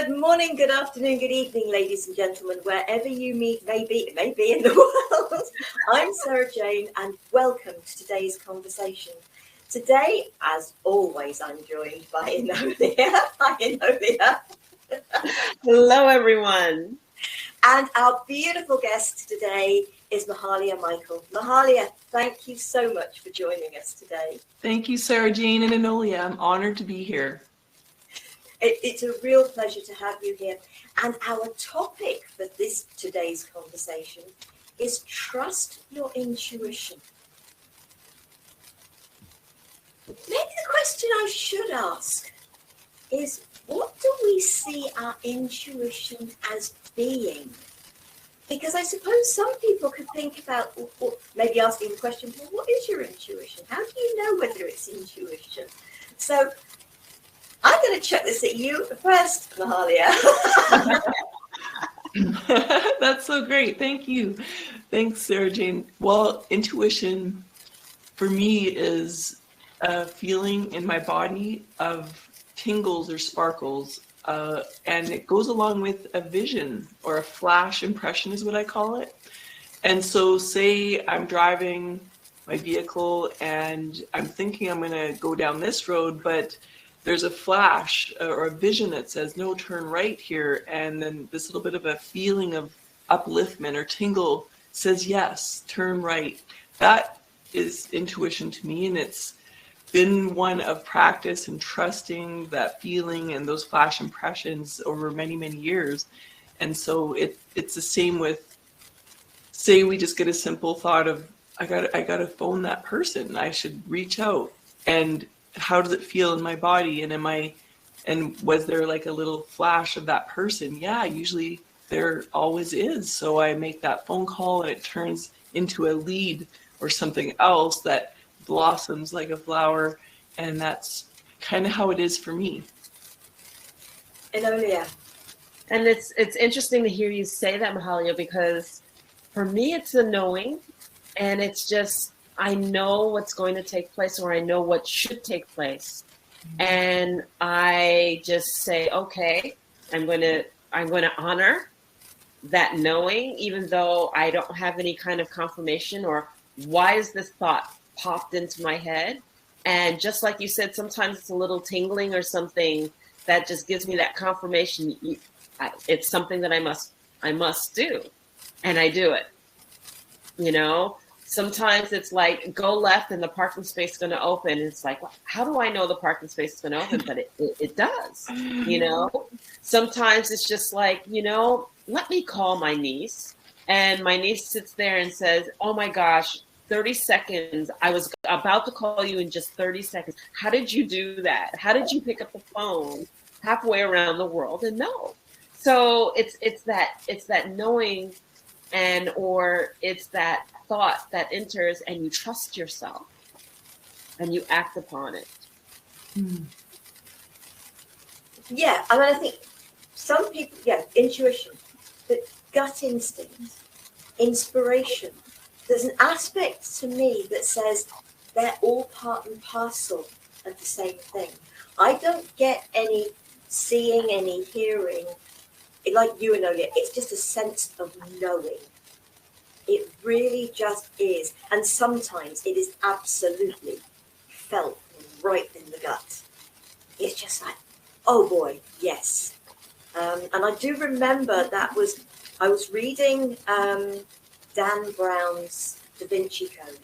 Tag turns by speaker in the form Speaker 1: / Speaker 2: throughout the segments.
Speaker 1: Good morning, good afternoon, good evening, ladies and gentlemen, wherever you may be in the world. I'm Sara Jane, and welcome to today's conversation. Today, as always, I'm joined by Enolia. Hi, Enolia.
Speaker 2: Hello, everyone.
Speaker 1: And our beautiful guest today is Mahalia Michael. Mahalia, thank you so much for joining us today.
Speaker 3: Thank you, Sara Jane and Enolia. I'm honored to be here.
Speaker 1: It's a real pleasure to have you here. And our topic for today's conversation is trust your intuition. Maybe the question I should ask is, what do we see our intuition as being? Because I suppose some people could think about, or maybe asking the question, well, what is your intuition? How do you know whether it's intuition? So I'm going to check this at you first, Mahalia.
Speaker 3: That's so great. Thank you. Thanks, Sara Jane. Well, intuition for me is a feeling in my body of tingles or sparkles, and it goes along with a vision or a flash impression is what I call it. And so say I'm driving my vehicle and I'm thinking I'm going to go down this road, but there's a flash or a vision that says, no, turn right here. And then this little bit of a feeling of upliftment or tingle says, yes, turn right. That is intuition to me. And it's been one of practice and trusting that feeling and those flash impressions over many, many years. And so it's the same with, say we just get a simple thought of, I got to phone that person. I should reach out. And how does it feel in my body? And was there like a little flash of that person? Yeah, usually there always is. So I make that phone call and it turns into a lead or something else that blossoms like a flower. And that's kind of how it is for me.
Speaker 1: Enolia.
Speaker 2: And it's interesting to hear you say that, Mahalia, because for me it's a knowing, and it's just, I know what's going to take place, or I know what should take place. And I just say, okay, I'm going to honor that knowing, even though I don't have any kind of confirmation or why is this thought popped into my head. And just like you said, sometimes it's a little tingling or something that just gives me that confirmation. It's something that I must do. And I do it, you know. Sometimes it's like, go left and the parking space is going to open. And it's like, well, how do I know the parking space is going to open? But it does, you know. Sometimes it's just like, you know, let me call my niece. And my niece sits there and says, oh my gosh, 30 seconds. I was about to call you in just 30 seconds. How did you do that? How did you pick up the phone halfway around the world and know? So it's that knowing, or it's that thought that enters and you trust yourself and you act upon it.
Speaker 1: Yeah, I mean, I think some people, intuition, but gut instinct, inspiration. There's an aspect to me that says they're all part and parcel of the same thing. I don't get any seeing, any hearing, like you and Enolia. It's just a sense of knowing. It really just is. And sometimes it is absolutely felt right in the gut. It's just like, oh boy, yes. And I do remember I was reading Dan Brown's Da Vinci Code.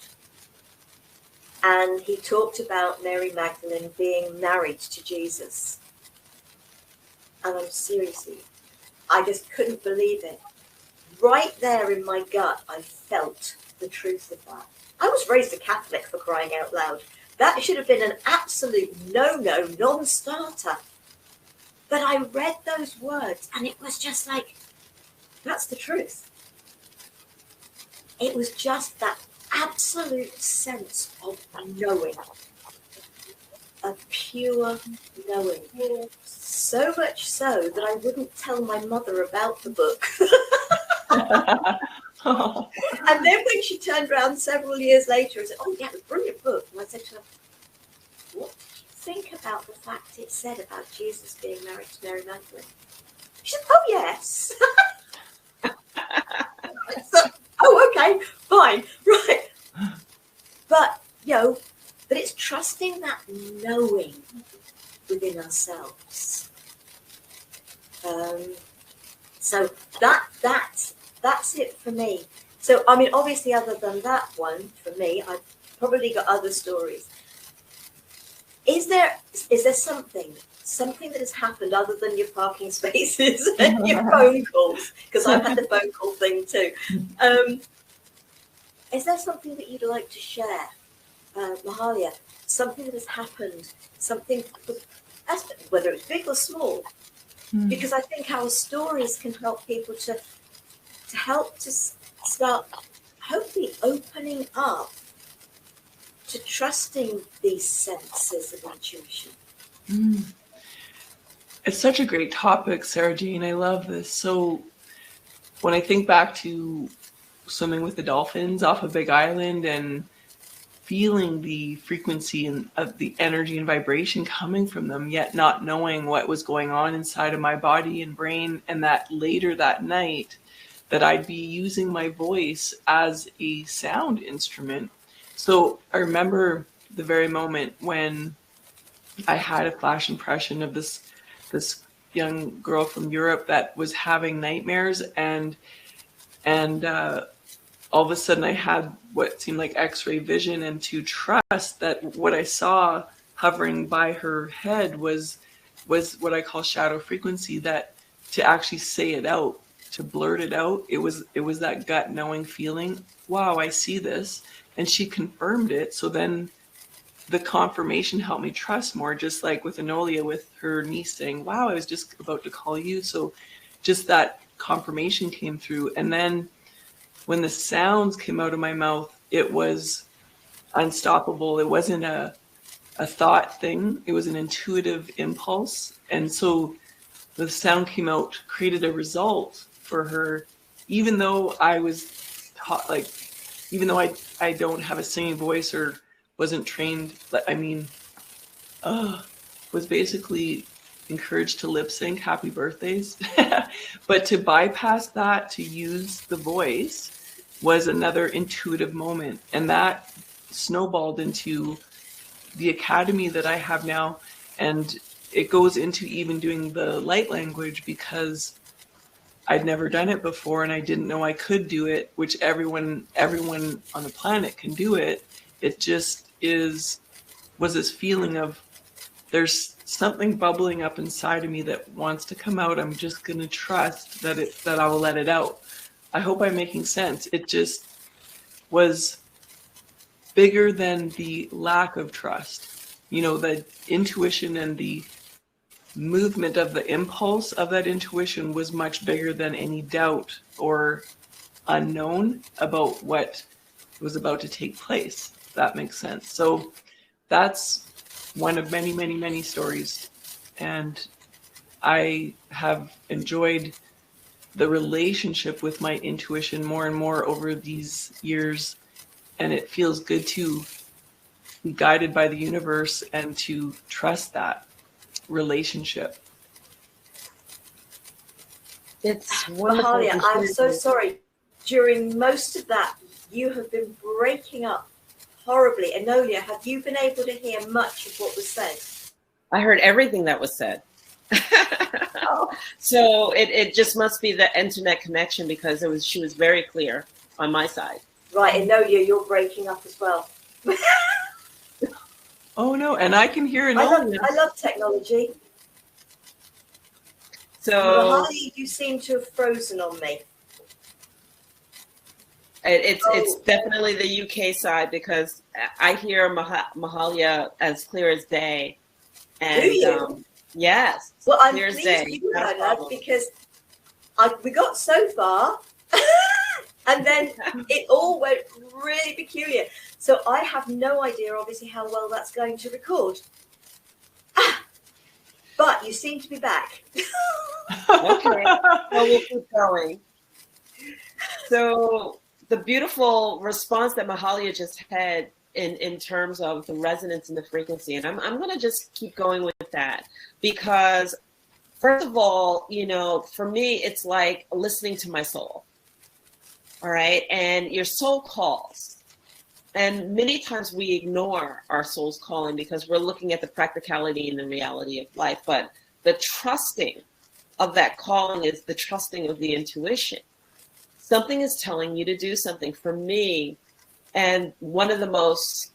Speaker 1: And he talked about Mary Magdalene being married to Jesus. And I just couldn't believe it. Right there in my gut, I felt the truth of that. I was raised a Catholic, for crying out loud. That should have been an absolute no-no, non-starter. But I read those words and it was just like, that's the truth. It was just that absolute sense of knowing. A pure knowing. So much so that I wouldn't tell my mother about the book. And then when she turned around several years later and said, oh yeah, it was a brilliant book. And I said to her, what did you think about the fact it said about Jesus being married to Mary Magdalene? She said, oh, yes. So, oh, okay, fine, right. But, but it's trusting that knowing within ourselves. So that's it for me. So, I mean, obviously, other than that one, for me, I've probably got other stories. Is there something that has happened other than your parking spaces and your phone calls? Because I've had the phone call thing too. Is there something that you'd like to share, Mahalia? Something that has happened, something, whether it's big or small, because I think our stories can help people to help to start hopefully opening up to trusting these senses of intuition.
Speaker 3: It's such a great topic, Sara Jane. I love this. So when I think back to swimming with the dolphins off a big island and feeling the frequency and of the energy and vibration coming from them, yet not knowing what was going on inside of my body and brain, and that later that night that I'd be using my voice as a sound instrument. So I remember the very moment when I had a flash impression of this young girl from Europe that was having nightmares, and all of a sudden I had what seemed like X-ray vision, and to trust that what I saw hovering by her head was what I call shadow frequency, that to actually say it out, to blurt it out, it was that gut knowing feeling, wow, I see this. And she confirmed it. So then the confirmation helped me trust more, just like with Enolia, with her niece saying, wow, I was just about to call you. So just that confirmation came through. And then when the sounds came out of my mouth, it was unstoppable. It wasn't a thought thing. It was an intuitive impulse. And so the sound came out, created a result for her, even though I was taught, like, even though I don't have a singing voice or wasn't trained, I mean, was basically encouraged to lip sync happy birthdays. But to bypass that, to use the voice, was another intuitive moment. And that snowballed into the academy that I have now. And it goes into even doing the light language, because I'd never done it before and I didn't know I could do it, which everyone on the planet can do it. It just was this feeling of there's something bubbling up inside of me that wants to come out. I'm just going to trust that I will let it out. I hope I'm making sense. It just was bigger than the lack of trust. The intuition and the movement of the impulse of that intuition was much bigger than any doubt or unknown about what was about to take place. If that makes sense. So that's one of many, many, many stories. And I have enjoyed the relationship with my intuition more and more over these years. And it feels good to be guided by the universe and to trust that relationship.
Speaker 2: It's wonderful.
Speaker 1: Mahalia, I'm so sorry. During most of that, you have been breaking up horribly. Enolia, have you been able to hear much of what was said?
Speaker 2: I heard everything that was said.
Speaker 1: Oh.
Speaker 2: So it just must be the internet connection, because she was very clear on my side.
Speaker 1: Right, Enolia, you're breaking up as well.
Speaker 3: Oh no, and I can hear Enolia.
Speaker 1: I love technology.
Speaker 2: So
Speaker 1: Mahalia, you seem to have frozen on me.
Speaker 2: It's definitely the UK side, because I hear Mahalia as clear as day. And
Speaker 1: do you?
Speaker 2: Yes.
Speaker 1: Well, I'm
Speaker 2: clear as
Speaker 1: pleased
Speaker 2: day.
Speaker 1: you heard that, because we got so far, and then it all went really peculiar. So I have no idea, obviously, how well that's going to record. But you seem to be back.
Speaker 2: Okay. Well, we'll keep going. So the beautiful response that Mahalia just had in terms of the resonance and the frequency, and I'm going to just keep going with that, because First of all, for me, it's like listening to my soul. All right. And your soul calls. And many times we ignore our soul's calling because we're looking at the practicality and the reality of life. But the trusting of that calling is the trusting of the intuition. Something is telling you to do something. For me, and one of the most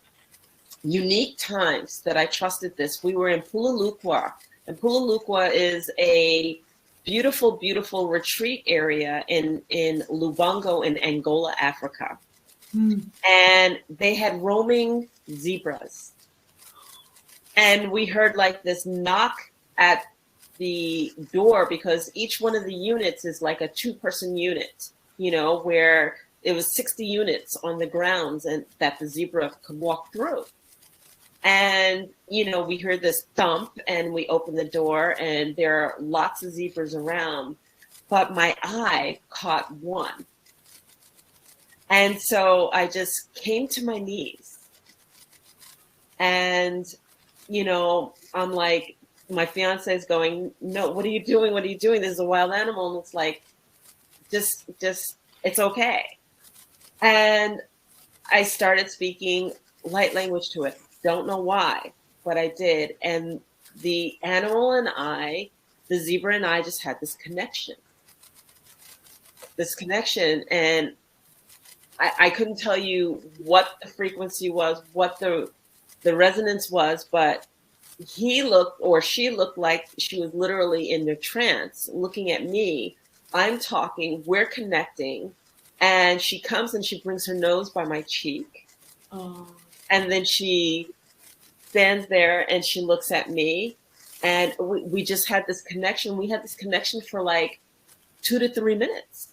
Speaker 2: unique times that I trusted this, we were in Pulalukwa. And Pulalukwa is a beautiful, beautiful retreat area in Lubango in Angola, Africa. And they had roaming zebras. And we heard like this knock at the door because each one of the units is like a 2-person unit, where it was 60 units on the grounds and that the zebra could walk through. And, we heard this thump and we opened the door and there are lots of zebras around, but my eye caught one. And so I just came to my knees and, I'm like, my fiance is going, no, what are you doing? What are you doing? This is a wild animal. And it's like, just, it's okay. And I started speaking light language to it. Don't know why, but I did. And the animal and I, the zebra and I just had this connection. And I couldn't tell you what the frequency was, what the resonance was, but he looked or she looked like she was literally in the trance looking at me. I'm talking, we're connecting, and she comes and she brings her nose by my cheek. Oh. And then she stands there and she looks at me, and we just had this connection. We had this connection for like 2 to 3 minutes.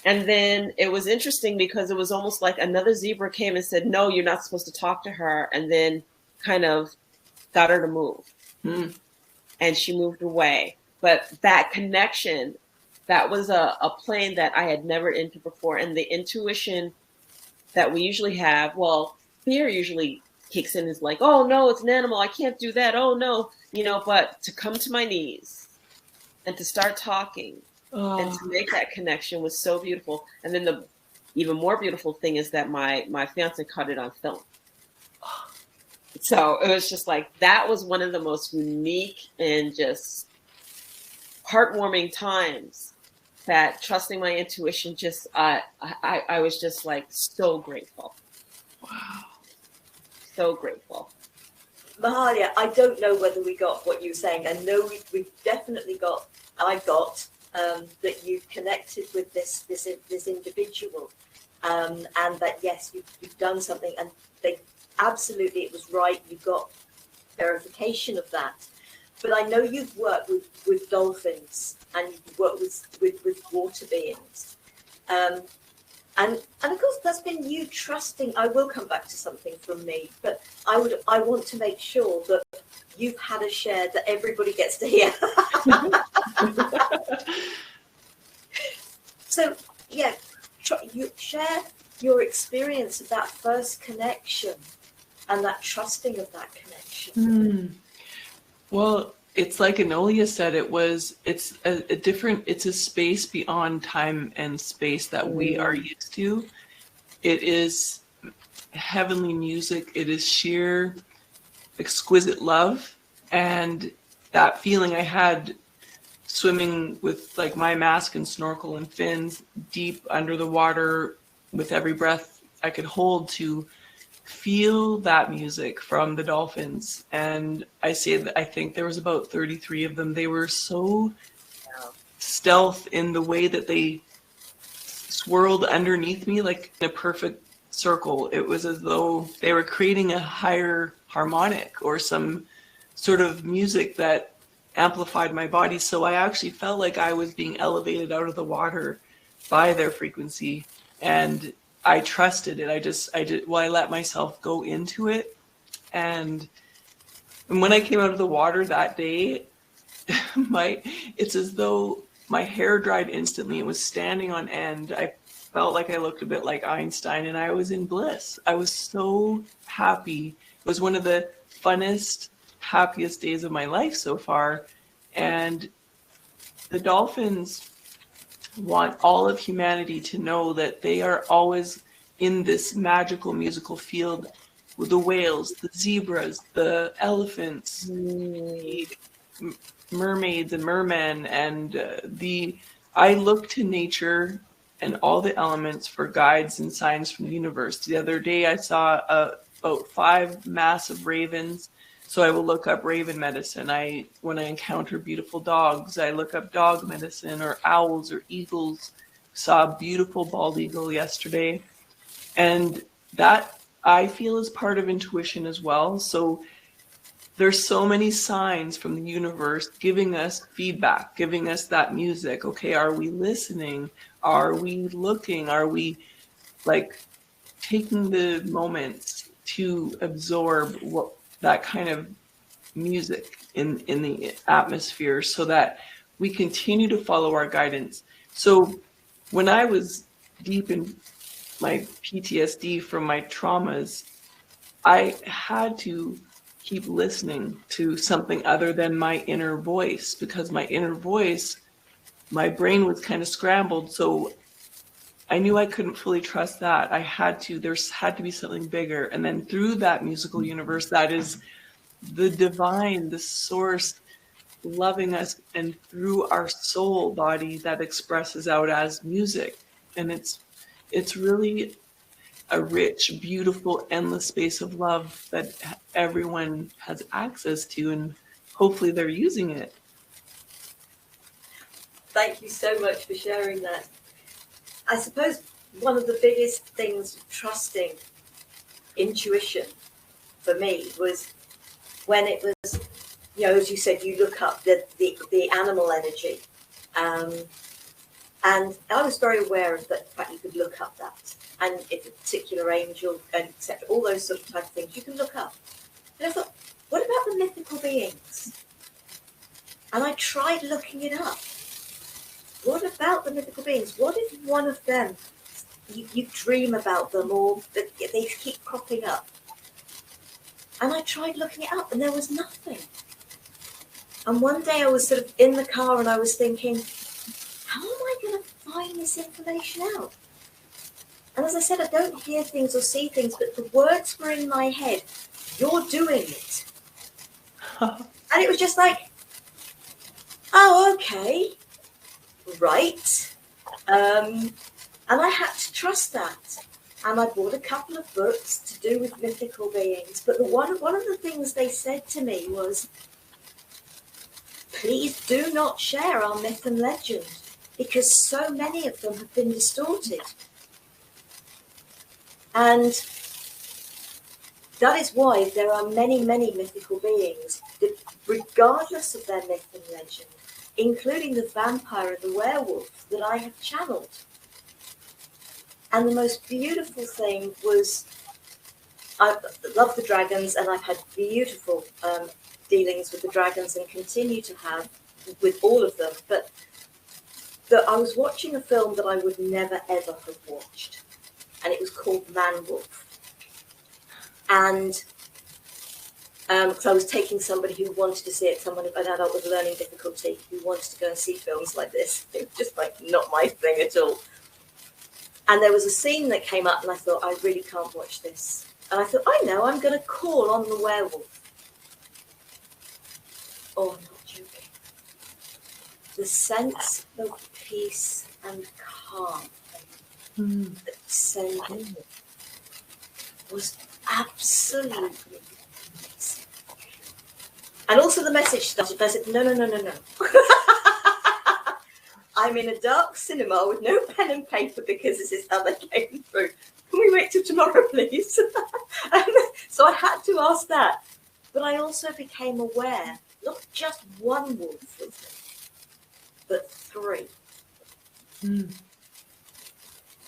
Speaker 2: And then it was interesting because it was almost like another zebra came and said, no, you're not supposed to talk to her. And then kind of got her to move. And she moved away. But that connection, that was a plane that I had never entered before. And the intuition that we usually have, well, fear usually kicks in, is like, oh no, it's an animal, I can't do that, oh no, but to come to my knees and to start talking and to make that connection was so beautiful. And then the even more beautiful thing is that my fiance caught it on film. So it was just like, that was one of the most unique and just heartwarming times that trusting my intuition just, I was just like so grateful.
Speaker 3: Wow.
Speaker 2: So grateful.
Speaker 1: Mahalia, I don't know whether we got what you were saying. I know we've definitely got, that you've connected with this individual, and that, yes, you've done something, and absolutely, it was right. You got verification of that. But I know you've worked with dolphins and you've worked with water beings. And of course, that's been you trusting. I will come back to something from me, but I want to make sure that you've had a share that everybody gets to hear. So, yeah, you share your experience of that first connection and that trusting of that connection.
Speaker 3: Well, it's like Enolia said, it's a space beyond time and space that we are used to. It is heavenly music. It is sheer exquisite love. And that feeling I had swimming with like my mask and snorkel and fins deep under the water with every breath I could hold, to feel that music from the dolphins. And I think there was about 33 of them. They were so stealth in the way that they swirled underneath me like in a perfect circle. It was as though they were creating a higher harmonic or some sort of music that amplified my body. So I actually felt like I was being elevated out of the water by their frequency. And I trusted it. I let myself go into it. And when I came out of the water that day, it's as though my hair dried instantly. It was standing on end. I felt like I looked a bit like Einstein, and I was in bliss. I was so happy. It was one of the funnest happiest days of my life so far. And the dolphins want all of humanity to know that they are always in this magical musical field with the whales, the zebras, the elephants, the mermaids and mermen, and I look to nature and all the elements for guides and signs from the universe. The other day I saw about 5 massive ravens, so I will look up raven medicine. When I encounter beautiful dogs, I look up dog medicine, or owls or eagles. Saw a beautiful bald eagle yesterday, and that I feel is part of intuition as well. So there's so many signs from the universe giving us feedback, giving us that music. Okay, are we listening? Are we looking? Are we like taking the moments to absorb what that kind of music in the atmosphere, so that we continue to follow our guidance? So when I was deep in my PTSD from my traumas, I had to keep listening to something other than my inner voice, because my inner voice, my brain was kind of scrambled. So I knew I couldn't fully trust that. There had to be something bigger. And then through that musical universe, that is the divine, the source loving us, and through our soul body that expresses out as music. And it's really a rich, beautiful, endless space of love that everyone has access to, and hopefully they're using it.
Speaker 1: Thank you so much for sharing that. I suppose one of the biggest things trusting intuition for me was when it was, as you said, you look up the animal energy. And I was very aware of the fact you could look up that. And if a particular angel, and etc., all those sort of type of things, you can look up. And I thought, what about the mythical beings? And I tried looking it up. What about the mythical beings? What if one of them, you dream about them, or they keep cropping up? And I tried looking it up, and there was nothing. And one day I was sort of in the car, and I was thinking, how am I going to find this information out? And as I said, I don't hear things or see things, but the words were in my head. You're doing it. And it was just like, oh, okay, right. And I had to trust that. And I bought a couple of books to do with mythical beings. But one of the things they said to me was, please do not share our myth and legend, because so many of them have been distorted. And that is why there are many, many mythical beings that, regardless of their myth and legend, including the vampire and the werewolf, that I have channeled. And the most beautiful thing was, I love the dragons, and I've had beautiful dealings with the dragons and continue to have with all of them. But I was watching a film that I would never, ever have watched. And it was called Man-Wolf. And so I was taking somebody who wanted to see it, an adult with learning difficulty, who wanted to go and see films like this. It was just like not my thing at all. And there was a scene that came up, and I thought, I really can't watch this. And I thought, I know, I'm going to call on the werewolf. Oh, I'm not joking. The sense of peace and calm that descended was absolutely amazing. And also the message started. I said, no. I'm in a dark cinema with no pen and paper, because this is how they came through. Can we wait till tomorrow, please? So I had to ask that. But I also became aware, not just one wolf with me, but 3.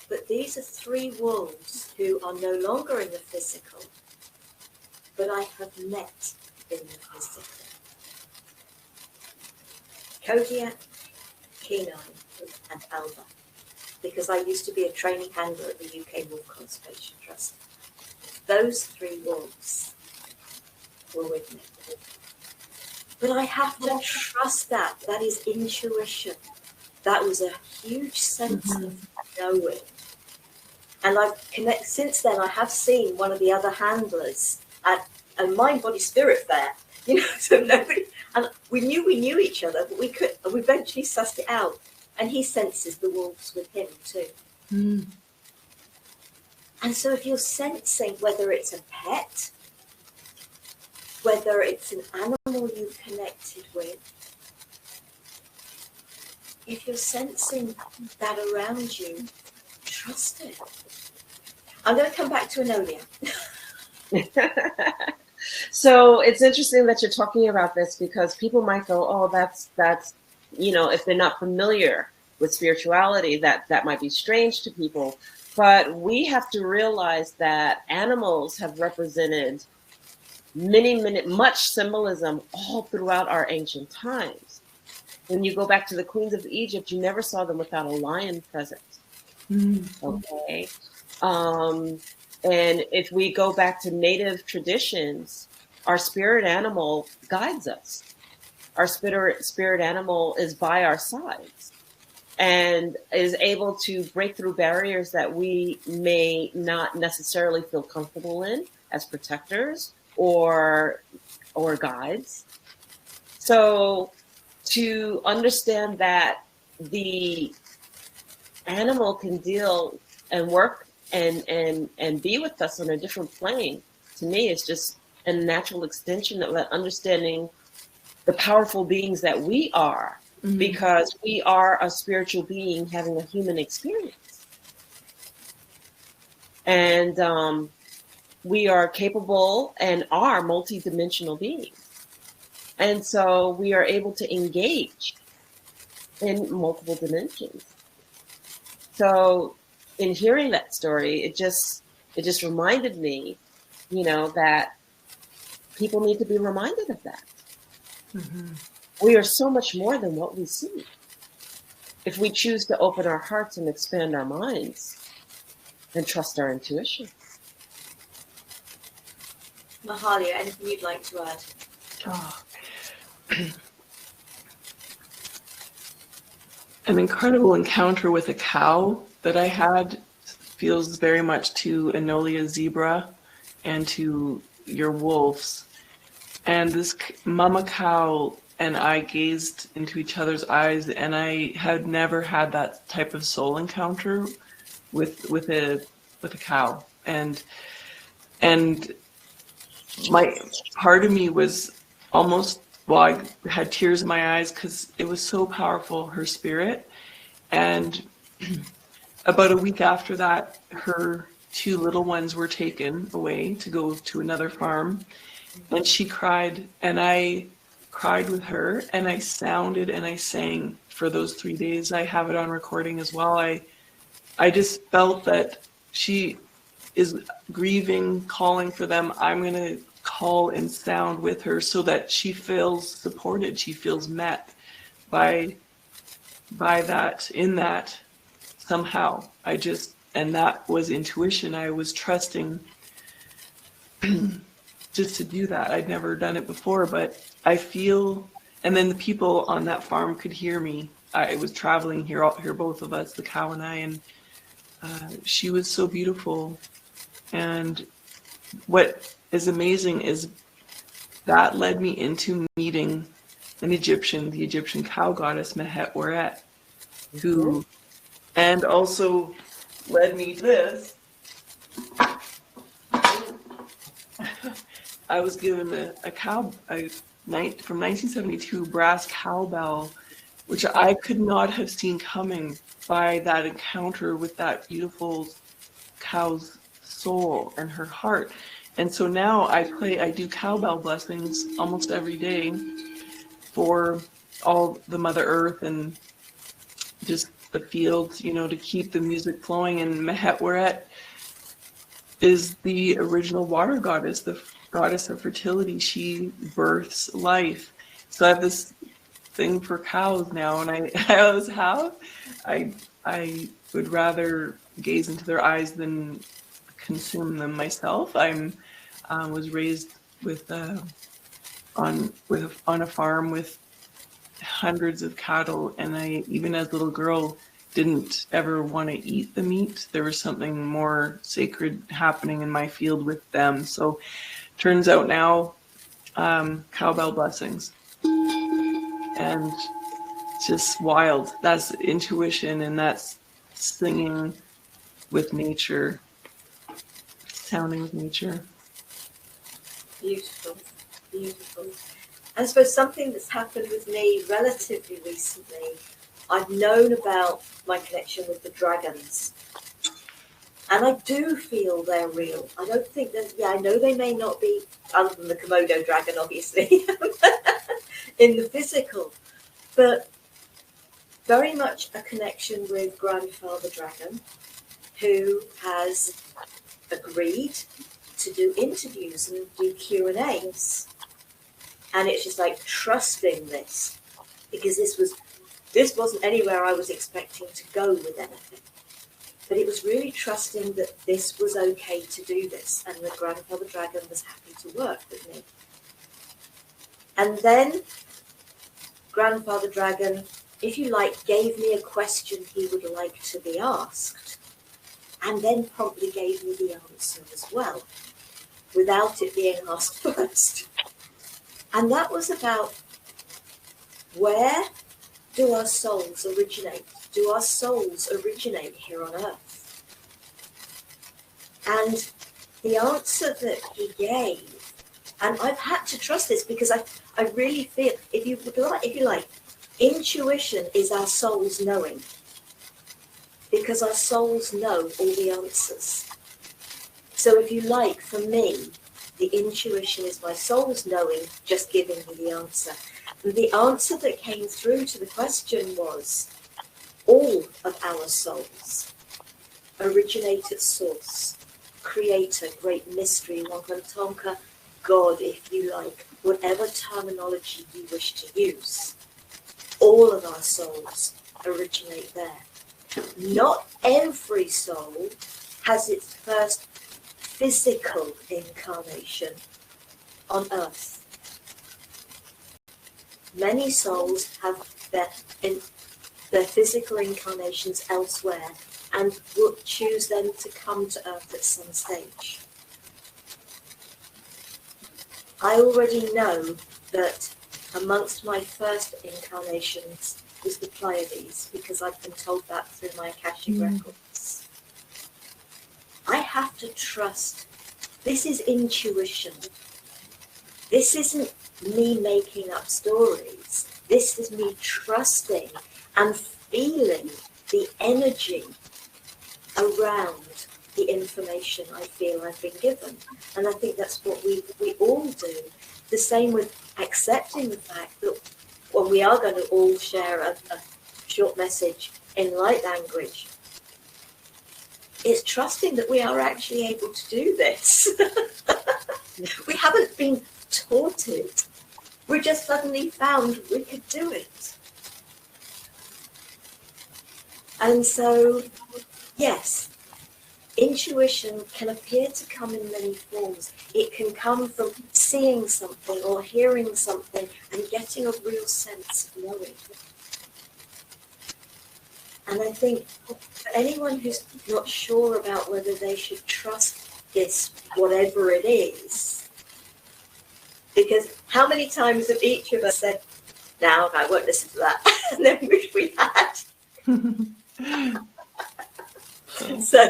Speaker 1: But these are 3 wolves who are no longer in the physical, but I have met in the physical. Kodiak, Kenai, and Alba, because I used to be a training handler at the UK Wolf Conservation Trust. Those 3 wolves were with me. But I have to trust that. That is intuition. That was a huge sense of knowing. And since then I have seen one of the other handlers at a mind, body, spirit fair. So nobody, and we knew each other, but we eventually sussed it out. And he senses the wolves with him too.
Speaker 3: Mm.
Speaker 1: And so if you're sensing, whether it's a pet, whether it's an animal you've connected with, if you're sensing that around you, trust it. I'm going to come back to Enolia.
Speaker 2: So it's interesting that you're talking about this, because people might go, oh, that's if they're not familiar with spirituality, that might be strange to people. But we have to realize that animals have represented much symbolism all throughout our ancient times. When you go back to the queens of Egypt, you never saw them without a lion present. Okay. And if we go back to native traditions, our spirit animal guides us. Our spirit animal is by our sides and is able to break through barriers that we may not necessarily feel comfortable in as protectors or guides. So to understand that the animal can deal and work and be with us on a different plane, to me, is just a natural extension of that understanding the powerful beings that we are, because we are a spiritual being having a human experience. And we are capable and are multidimensional beings. And so we are able to engage in multiple dimensions. So in hearing that story, it just reminded me, that people need to be reminded of that. We are so much more than what we see. If we choose to open our hearts and expand our minds and trust our intuition.
Speaker 1: Mahalia, anything you'd like to add?
Speaker 3: Oh. An incredible encounter with a cow that I had feels very much to Enolia zebra and to your wolves. And this mama cow and I gazed into each other's eyes, and I had never had that type of soul encounter with a cow. And my part of me was almost, I had tears in my eyes because it was so powerful, her spirit. And about a week after that, her two little ones were taken away to go to another farm. And she cried, and I cried with her, and I sounded and I sang for those 3 days. I have it on recording as well. I just felt that she is grieving, calling for them. I'm going to call and sound with her so that she feels supported. She feels met by that, in that somehow. And that was intuition. I was trusting just to do that. I'd never done it before, but I feel, and then the people on that farm could hear me. I was traveling here, both of us, the cow and I, and she was so beautiful. And what is amazing is that led me into meeting the Egyptian cow goddess Mehet Weret, who, and also led me to this. I was given a from 1972 brass cowbell, which I could not have seen coming by that encounter with that beautiful cow's soul and her heart. And so now I do cowbell blessings almost every day for all the Mother Earth and just the fields, to keep the music flowing. And Mehet Weret is the original water goddess, the goddess of fertility. She births life. So I have this thing for cows now, and I always have. I would rather gaze into their eyes than consume them myself. I was raised with on a farm with hundreds of cattle, and I, even as a little girl, didn't ever want to eat the meat. There was something more sacred happening in my field with them. So turns out now, cowbell blessings, and it's just wild. That's intuition, and that's singing with nature, sounding with nature.
Speaker 1: Beautiful, beautiful. And I suppose something that's happened with me relatively recently, I've known about my connection with the dragons. And I do feel they're real. I don't think that, I know they may not be, other than the Komodo dragon, obviously, in the physical, but very much a connection with Grandfather Dragon, who has agreed to do interviews and do Q&As. And it's just like trusting this, because this wasn't anywhere I was expecting to go with anything. But it was really trusting that this was okay to do this, and that Grandfather Dragon was happy to work with me. And then Grandfather Dragon, if you like, gave me a question he would like to be asked, and then promptly gave me the answer as well, without it being asked first. And that was about, where do our souls originate? Do our souls originate here on earth? And the answer that he gave, and I've had to trust this because I really feel, if you like, intuition is our soul's knowing, because our souls know all the answers. So if you like, for me, the intuition is my soul's knowing, just giving me the answer. And the answer that came through to the question was, all of our souls originate at source, creator, great mystery, Wakantonka, God, if you like, whatever terminology you wish to use. All of our souls originate there. Not every soul has its first physical incarnation on earth. Many souls have their physical incarnations elsewhere and will choose them to come to earth at some stage. I already know that amongst my first incarnations was the Pleiades, because I've been told that through my Akashic records. I have to trust. This is intuition. This isn't me making up stories. This is me trusting and feeling the energy around the information I feel I've been given. And I think that's what we all do. The same with accepting the fact that when we are going to all share a short message in light language, it's trusting that we are actually able to do this. We haven't been taught it. We just suddenly found we could do it. And so, yes, intuition can appear to come in many forms. It can come from seeing something or hearing something and getting a real sense of knowing. And I think for anyone who's not sure about whether they should trust this, whatever it is, because how many times have each of us said, "No, I won't listen to that," and then wish we had. So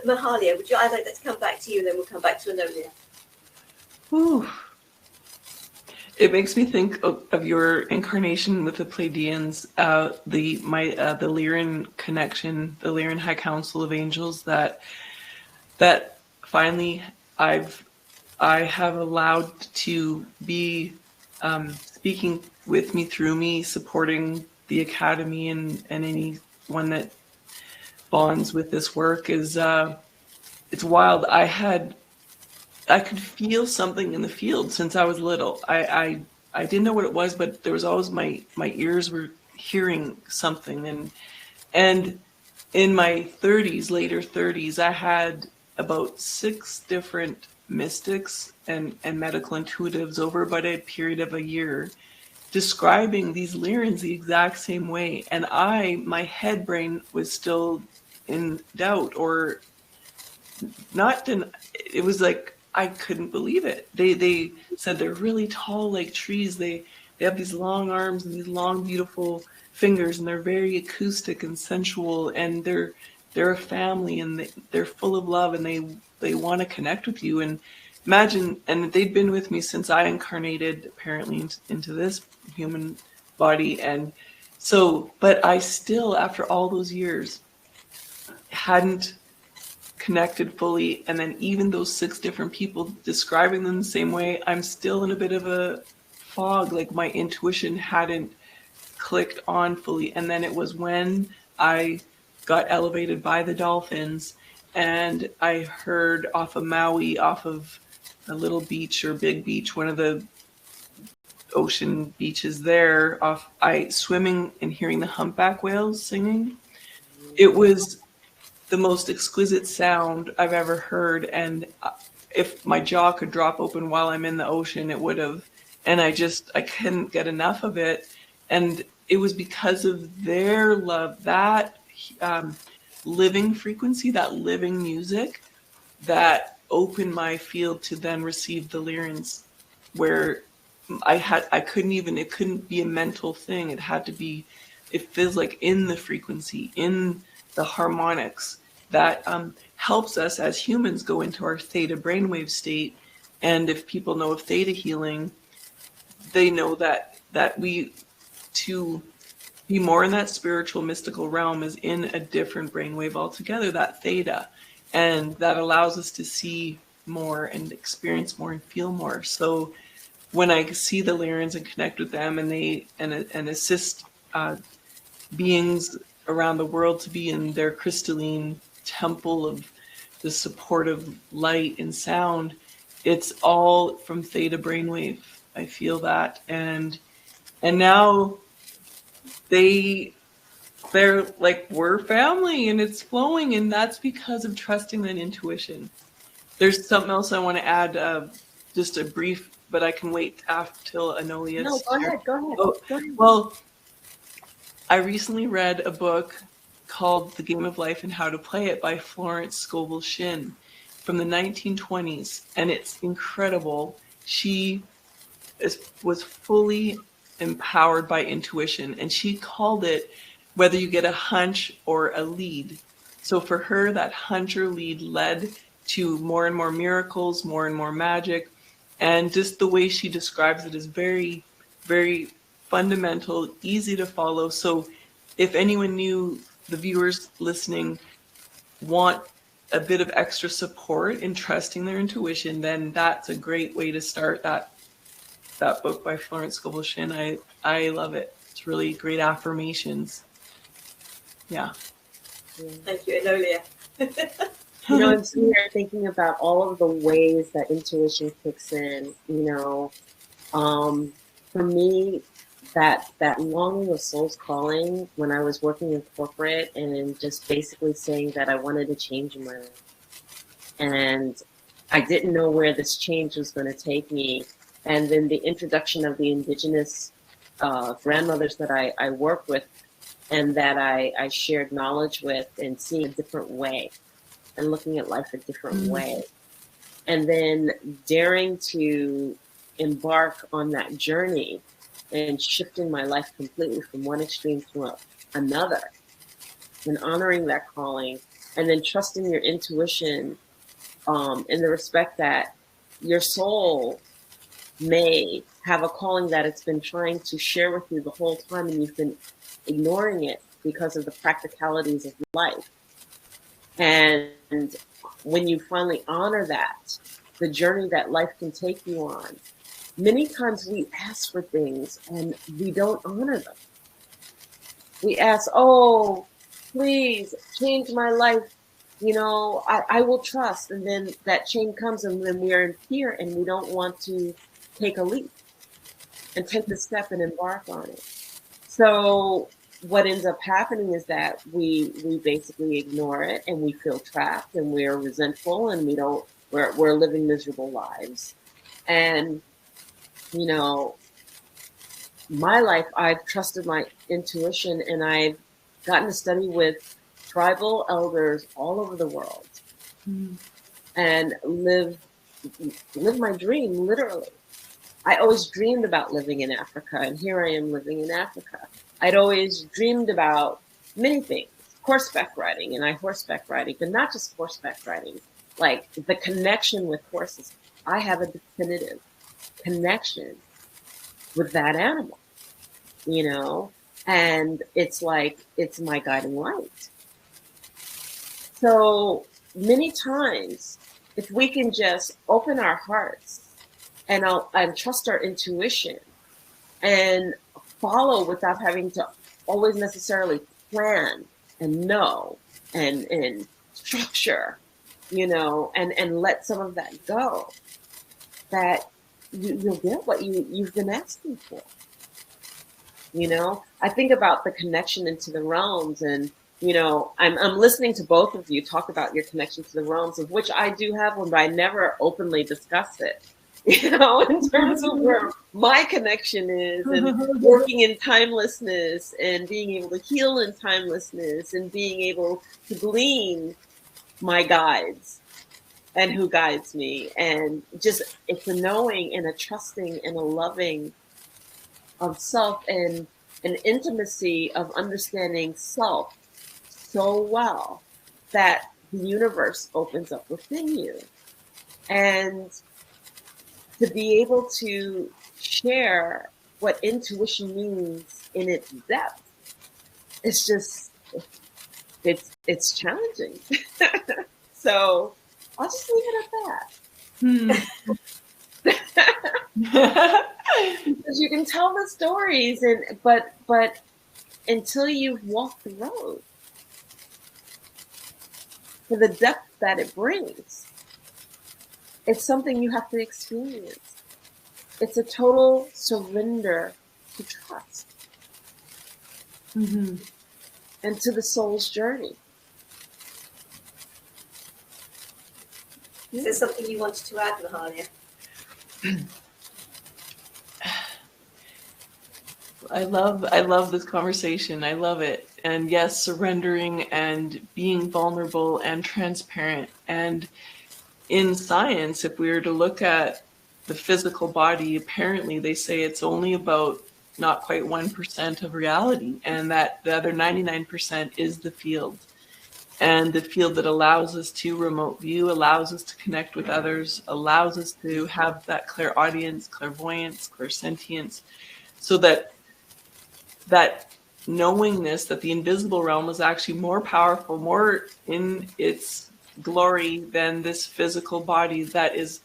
Speaker 1: Mahalia, I'd like that to come back to you, and then we'll come back to Enolia.
Speaker 3: Whew. It makes me think of your incarnation with the Pleiadians, the Lyran connection, the Lyran High Council of Angels. That finally I have allowed to be speaking with me, through me, supporting the Academy and anyone that bonds with this work is it's wild. I could feel something in the field since I was little. I didn't know what it was, but there was always my ears were hearing something. And in my 30s, later 30s, I had about 6 different mystics and medical intuitives over about a period of a year, describing these lyrians the exact same way. And my head brain was still in doubt, or not. It was like, I couldn't believe it. They said they're really tall like trees. They have these long arms and these long, beautiful fingers, and they're very acoustic and sensual, and they're a family, and they're full of love, and they want to connect with you. And imagine, and they'd been with me since I incarnated apparently into this human body. And so, but I still, after all those years, hadn't connected fully. And then even those 6 different people describing them the same way, I'm still in a bit of a fog, like my intuition hadn't clicked on fully. And then it was when I got elevated by the dolphins, and I heard off of Maui, off of a little beach or big beach, one of the ocean beaches there, swimming and hearing the humpback whales singing. It was the most exquisite sound I've ever heard. And if my jaw could drop open while I'm in the ocean, it would have. And I couldn't get enough of it. And it was because of their love, that living frequency, that living music, that opened my field to then receive the lyrians, where it couldn't be a mental thing. It feels like in the frequency, in the harmonics, that helps us as humans go into our theta brainwave state. And if people know of theta healing, they know that we, to be more in that spiritual mystical realm, is in a different brainwave altogether, that theta. And that allows us to see more and experience more and feel more. So when I see the lyrians and connect with them, and assist beings around the world to be in their crystalline temple of the supportive light and sound, it's all from theta brainwave. I feel that. And now they're like, we're family, and it's flowing, and that's because of trusting that intuition. There's something else I want to add, just a brief, but I can wait till Enolia.
Speaker 2: No, go ahead.
Speaker 3: Oh,
Speaker 2: Go ahead.
Speaker 3: well, I recently read a book called The Game of Life and How to Play It by Florence Scovel Shinn from the 1920s, and it's incredible. She was fully empowered by intuition, and she called it whether you get a hunch or a lead. So for her, that hunch or lead led to more and more miracles, more and more magic. And just the way she describes it is very, very fundamental, easy to follow. So if anyone new, the viewers listening, want a bit of extra support in trusting their intuition, then that's a great way to start. That book by Florence Scovel Shinn, I love it. It's really great affirmations. Yeah.
Speaker 1: Thank you, Enolia.
Speaker 2: I'm sitting here thinking about all of the ways that intuition kicks in. For me, that longing of soul's calling when I was working in corporate and just basically saying that I wanted to change my life. And I didn't know where this change was going to take me. And then the introduction of the indigenous grandmothers that I work with and that I shared knowledge with, and seeing a different way and looking at life a different way. And then daring to embark on that journey and shifting my life completely from one extreme to another, and honoring that calling, and then trusting your intuition in the respect that your soul may have a calling that it's been trying to share with you the whole time, and you've been ignoring it because of the practicalities of life. And when you finally honor that, the journey that life can take you on, many times we ask for things and we don't honor them. We ask, oh, please change my life. I will trust. And then that change comes, and then we are in fear and we don't want to take a leap and take the step and embark on it. So what ends up happening is that we basically ignore it, and we feel trapped, and we're resentful, and we're living miserable lives. And, you know, my life, I've trusted my intuition, and I've gotten to study with tribal elders all over the world and live my dream literally. I always dreamed about living in Africa, and here I am living in Africa. I'd always dreamed about many things, horseback riding, and I horseback riding, but not just horseback riding, like the connection with horses. I have a definitive connection with that animal, you know, and it's like, it's my guiding light. So many times, if we can just open our hearts and trust our intuition and follow without having to always necessarily plan and know and structure, you know, and let some of that go, that you'll get what you've been asking for. You know, I think about the connection into the realms, and you know, I'm listening to both of you talk about your connection to the realms, of which I do have one, but I never openly discuss it. You know, in terms of where my connection is, and working in timelessness, and being able to heal in timelessness, and being able to glean my guides and who guides me, and just it's a knowing and a trusting and a loving of self, and an intimacy of understanding self so well that the universe opens up within you. And to be able to share what intuition means in its depth, it's just, it's challenging. So I'll just leave it at that. Because you can tell the stories, but until you've walked the road, for the depth that it brings, it's something you have to experience. It's a total surrender to trust, and to the soul's journey.
Speaker 1: Is there something you wanted to add, Mahalia?
Speaker 3: I love this conversation. I love it. And yes, surrendering and being vulnerable and transparent. And in science, if we were to look at the physical body, apparently they say it's only about not quite 1% of reality, and that the other 99% is the field. And the field that allows us to remote view, allows us to connect with others, allows us to have that clairaudience, clairvoyance, clairsentience, so that knowingness that the invisible realm is actually more powerful, more in its glory than this physical body that is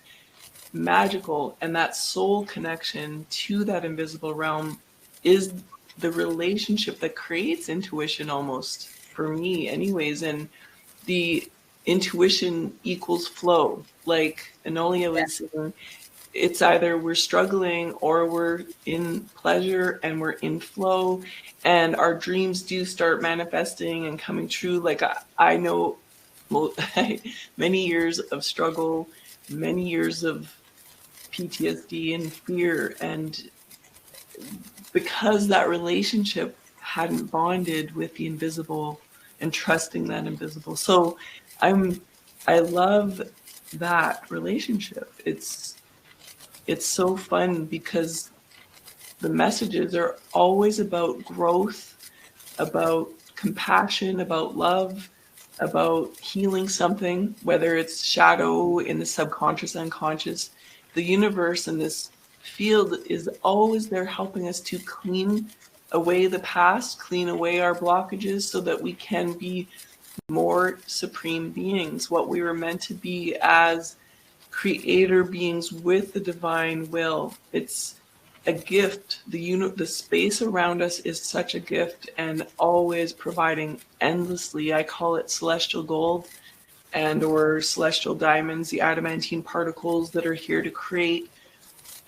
Speaker 3: magical. And that soul connection to that invisible realm is the relationship that creates intuition, almost, for me anyways. And the intuition equals flow, like Enolia was saying. It's either we're struggling or we're in pleasure and we're in flow, and our dreams do start manifesting and coming true. Like I know many years of struggle, many years of PTSD and fear, and because that relationship hadn't bonded with the invisible and trusting that invisible. So I love that relationship. It's so fun because the messages are always about growth, about compassion, about love, about healing something, whether it's shadow in the subconscious, unconscious. The universe and this field is always there helping us to clean away the past, clean away our blockages, so that we can be more supreme beings, what we were meant to be as creator beings with the divine will. It's a gift. The space around us is such a gift, and always providing endlessly. I call it celestial gold and or celestial diamonds, the adamantine particles that are here to create.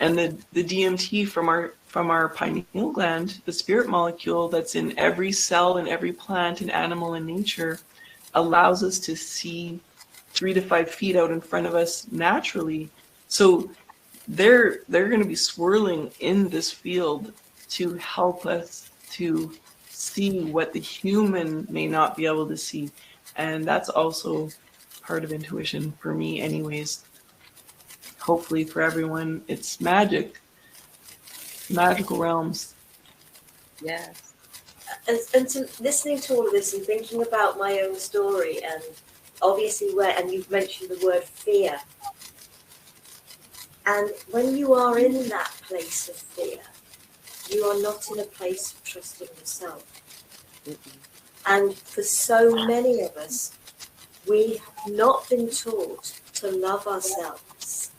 Speaker 3: And the DMT from our pineal gland, the spirit molecule that's in every cell and every plant and animal in nature, allows us to see 3 to 5 feet out in front of us naturally. So they're going to be swirling in this field to help us to see what the human may not be able to see. And that's also part of intuition for me anyways. Hopefully for everyone, it's magical realms.
Speaker 2: Yes.
Speaker 1: And to listening to all of this and thinking about my own story, and obviously and you've mentioned the word fear. And when you are in that place of fear, you are not in a place of trusting yourself. And for so many of us, we have not been taught to love ourselves.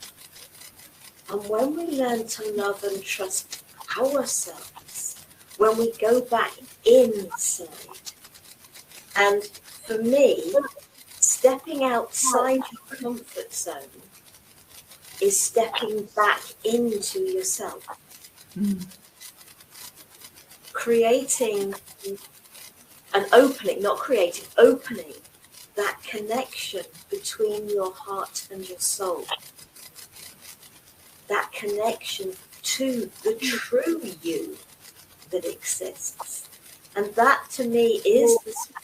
Speaker 1: And when we learn to love and trust ourselves, when we go back inside, and for me, stepping outside your comfort zone is stepping back into yourself. Creating an opening, not creating, opening that connection between your heart and your soul. That connection to the true you that exists. And that to me is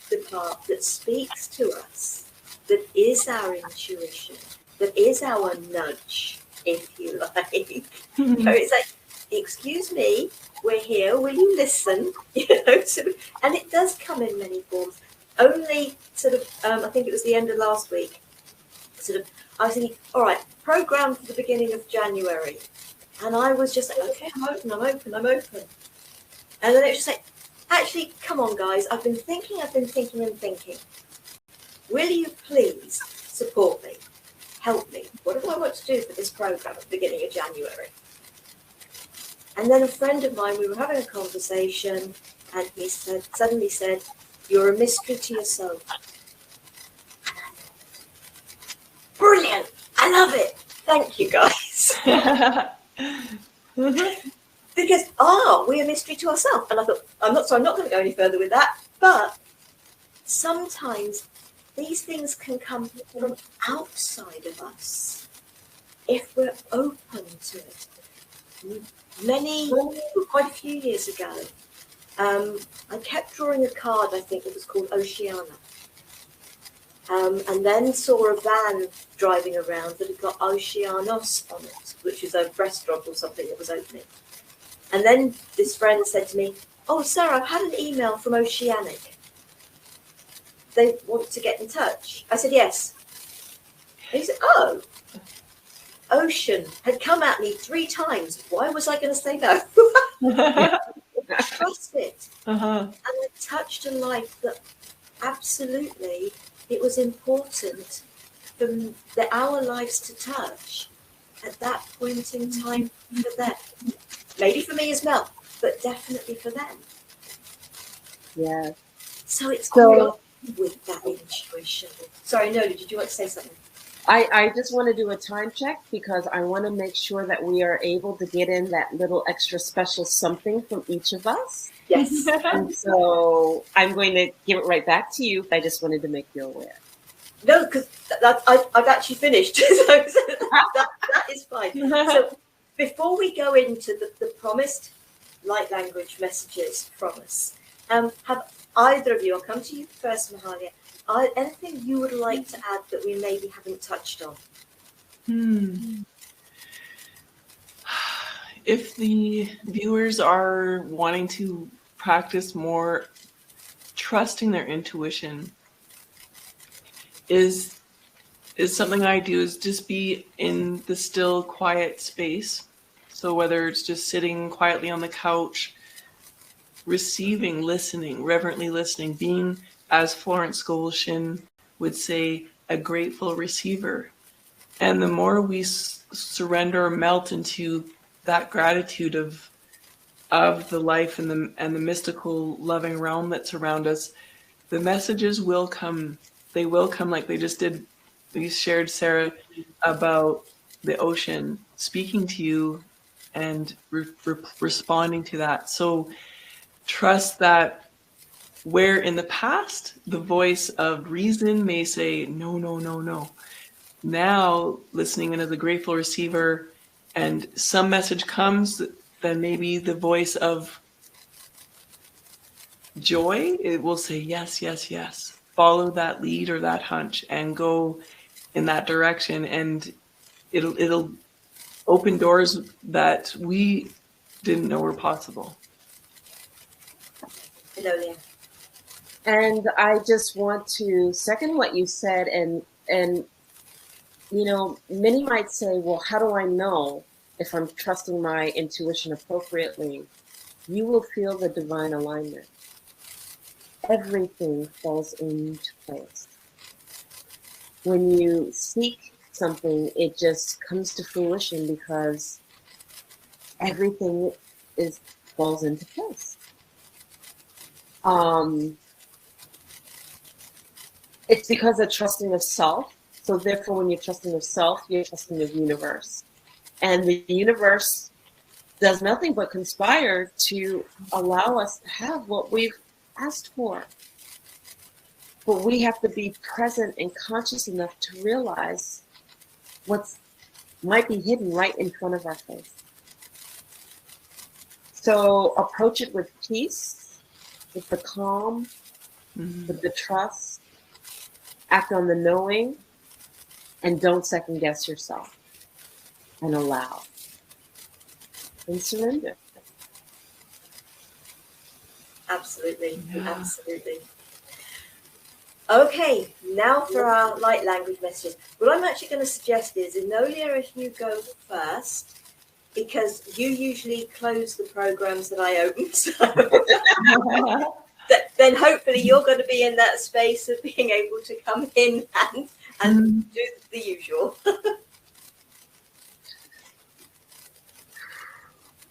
Speaker 1: the part that speaks to us, that is our intuition, that is our nudge, if you like. So it's like, excuse me, we're here, will you listen? Sort of, and it does come in many forms. Only sort of, I think it was the end of last week, sort of, I was thinking, all right, program for the beginning of January. And I was just like, okay, I'm open. And then it was just like, actually, come on, guys, I've been thinking. Will you please support me? Help me. What do I want to do for this program at the beginning of January? And then a friend of mine, we were having a conversation, and he suddenly said, you're a mystery to yourself. Brilliant. I love it. Thank you, guys. Because, we're a mystery to ourselves. And I thought, I'm not going to go any further with that. But sometimes these things can come from outside of us if we're open to it. Quite a few years ago, I kept drawing a card, I think it was called Oceana. And then saw a van driving around that had got Oceanos on it, which is a restaurant or something that was opening. And then this friend said to me, oh, Sarah, I've had an email from Oceanic. They want to get in touch. I said, yes. And he said, oh, ocean had come at me 3 times. Why was I going to say no? Trust it. And it touched a life that absolutely it was important for our lives to touch at that point in time for them. Maybe for me as well, but definitely for them.
Speaker 2: Yeah.
Speaker 1: So it's all with that intuition. Sorry, Enolia, did you want to say something?
Speaker 2: I just want to do a time check because I want to make sure that we are able to get in that little extra special something from each of us.
Speaker 1: Yes.
Speaker 2: And so I'm going to give it right back to you. I just wanted to make you aware.
Speaker 1: No, because I've actually finished. So that is fine. So before we go into the promised light language messages from us, have either of you, I'll come to you first, Mahalia, anything you would like to add that we maybe haven't touched on?
Speaker 3: If the viewers are wanting to practice more trusting their intuition, is something I do is just be in the still, quiet space. So whether it's just sitting quietly on the couch, receiving, listening, reverently listening, being, as Florence Scovel would say, a grateful receiver. And the more we surrender or melt into that gratitude of the life and the mystical, loving realm that's around us, the messages will come. They will come like they just did. You shared, Sarah, about the ocean speaking to you and responding to that. So trust that where in the past the voice of reason may say no, no, no, no. Now listening in as a grateful receiver, and some message comes, then maybe the voice of joy, it will say, yes, yes, yes. Follow that lead or that hunch and go in that direction. And it'll open doors that we didn't know were possible.
Speaker 1: Enolia.
Speaker 2: And I just want to second what you said, and you know, many might say, well, how do I know if I'm trusting my intuition appropriately? You will feel the divine alignment. Everything falls into place. When you seek something, it just comes to fruition because everything falls into place. It's because of trusting of self. So therefore, when you're trusting of self, you're trusting of universe. And the universe does nothing but conspire to allow us to have what we've asked for. But we have to be present and conscious enough to realize what might be hidden right in front of our face. So approach it with peace, with the calm, with the trust, act on the knowing, and don't second guess yourself. And allow. And surrender.
Speaker 1: Absolutely.
Speaker 3: Yeah.
Speaker 1: Absolutely. Okay, now for our light language messages. What I'm actually going to suggest is, Enolia, if you go first, because you usually close the programs that I open. So then hopefully you're going to be in that space of being able to come in and do the usual.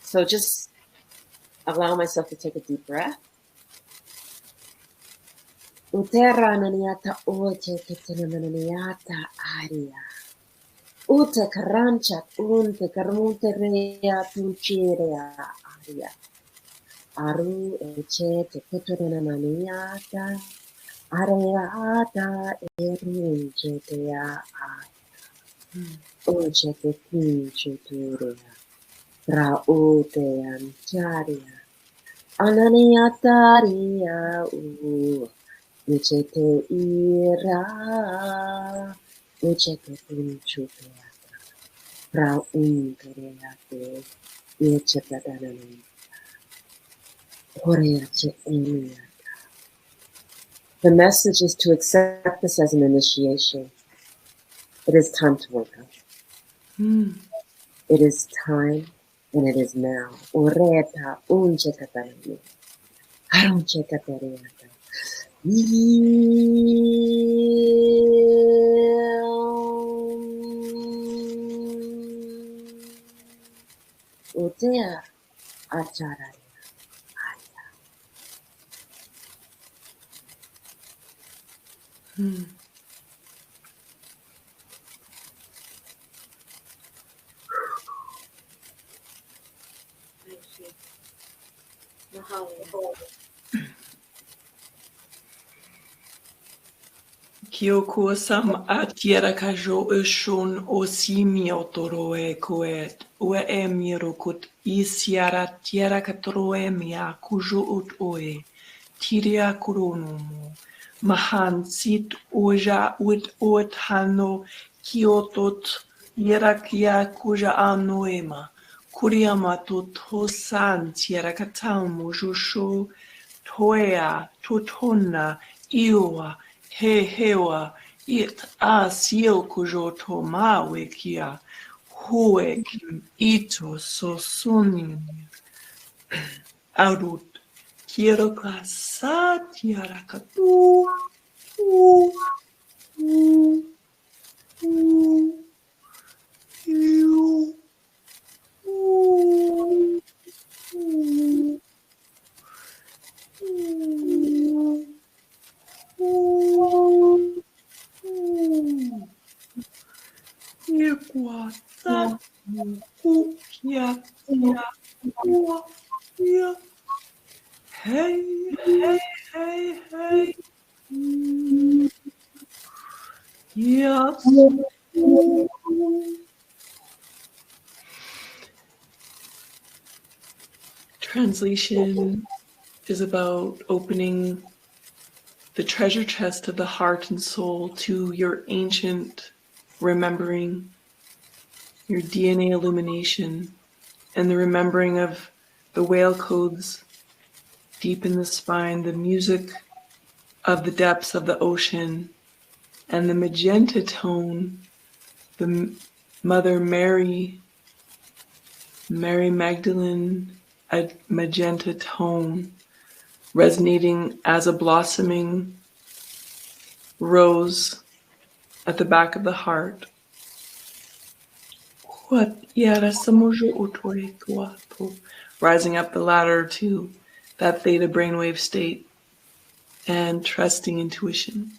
Speaker 2: So just allow myself to take a deep breath. Utera naniata oche ketenamaniata aria. Uta karancha unte karmunte rea tunchirea aria. Aru eche te ketenamaniata areata erinche tea aria. Oche te pinche turea. Ra ute ancharia. Ananiataria u. Uchete ira, uchete pinchuteata, pra untereate, yechetadanani, horeache eniata. The message is to accept this as an initiation. It is time to wake up. It is time, and it is now. Oreta unchetadanani, harunchetateriata. Utea acharaya.
Speaker 1: Thank you. Mahalia.
Speaker 3: Kyoko sam atiera kajo ushun o simio toroe koet ue emiro kut isiara tiera katroe mia kujo ut oe tiria kuronomo mahan sit oja ut ot hano kiotot yerakia kuja anoema kuriama tot hosan tiera katamo jusho toea totona iwa he hewa it a sio kujo toma wekia hue kim ito sosunin arut quiero casatia katu Hey, hey, hey, hey. Yes. Translation is about opening the treasure chest of the heart and soul to your ancient remembering, your DNA illumination, and the remembering of the whale codes deep in the spine, the music of the depths of the ocean, and the magenta tone, the Mother Mary, Mary Magdalene, a magenta tone, resonating as a blossoming rose at the back of the heart. Rising up the ladder to that theta brainwave state and trusting intuition.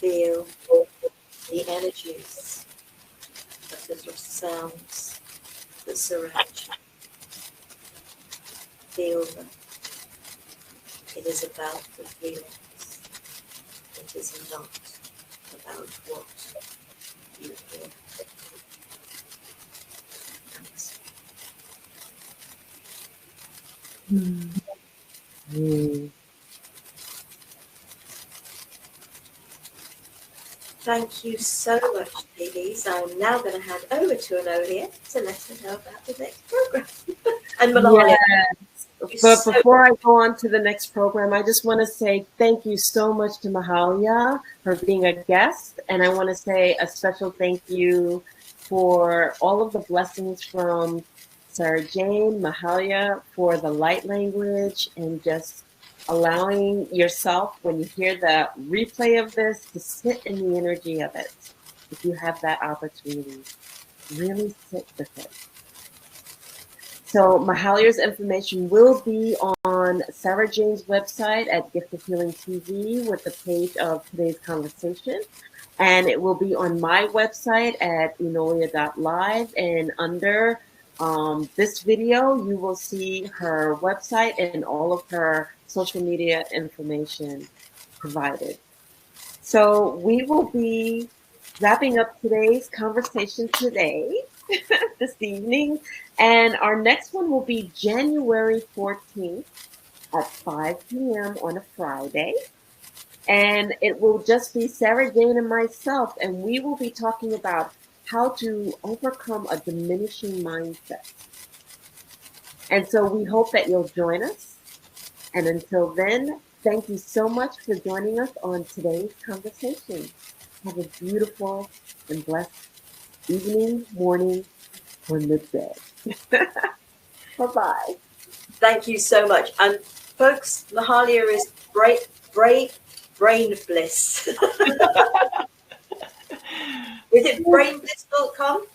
Speaker 1: Feel the energies of the little sounds that surround you. Feel them. It is about the feelings. It is not about what you hear. Thanks. Thank you so much, ladies. I'm now going to hand over to Enolia to let her know about the next program. And Mahalia.
Speaker 2: Yes. But before I go on to the next program, I just want to say thank you so much to Mahalia for being a guest. And I want to say a special thank you for all of the blessings from Sara Jane, Mahalia, for the light language and just allowing yourself, when you hear the replay of this, to sit in the energy of it. If you have that opportunity, really sit with it. So Mahalia's information will be on Sara Jane's website at Gift of Healing TV with the page of today's conversation. And it will be on my website at enolia.live. And under this video, you will see her website and all of her social media information provided. So we will be wrapping up today's conversation today, this evening. And our next one will be January 14th at 5 p.m. on a Friday. And it will just be Sara Jane and myself, and we will be talking about how to overcome a diminishing mindset. And so we hope that you'll join us. And until then, thank you so much for joining us on today's conversation. Have a beautiful and blessed evening, morning, or midday. Bye-bye.
Speaker 1: Thank you so much. And folks, Mahalia is brain bliss. Is it brainbliss.com?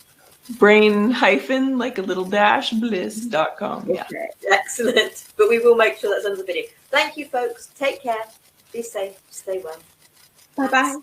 Speaker 3: Brain hyphen, like a little dash, bliss.com. Yeah.
Speaker 2: Okay.
Speaker 1: Excellent. But we will make sure that's under the video. Thank you, folks. Take care. Be safe. Stay well.
Speaker 2: Bye-bye.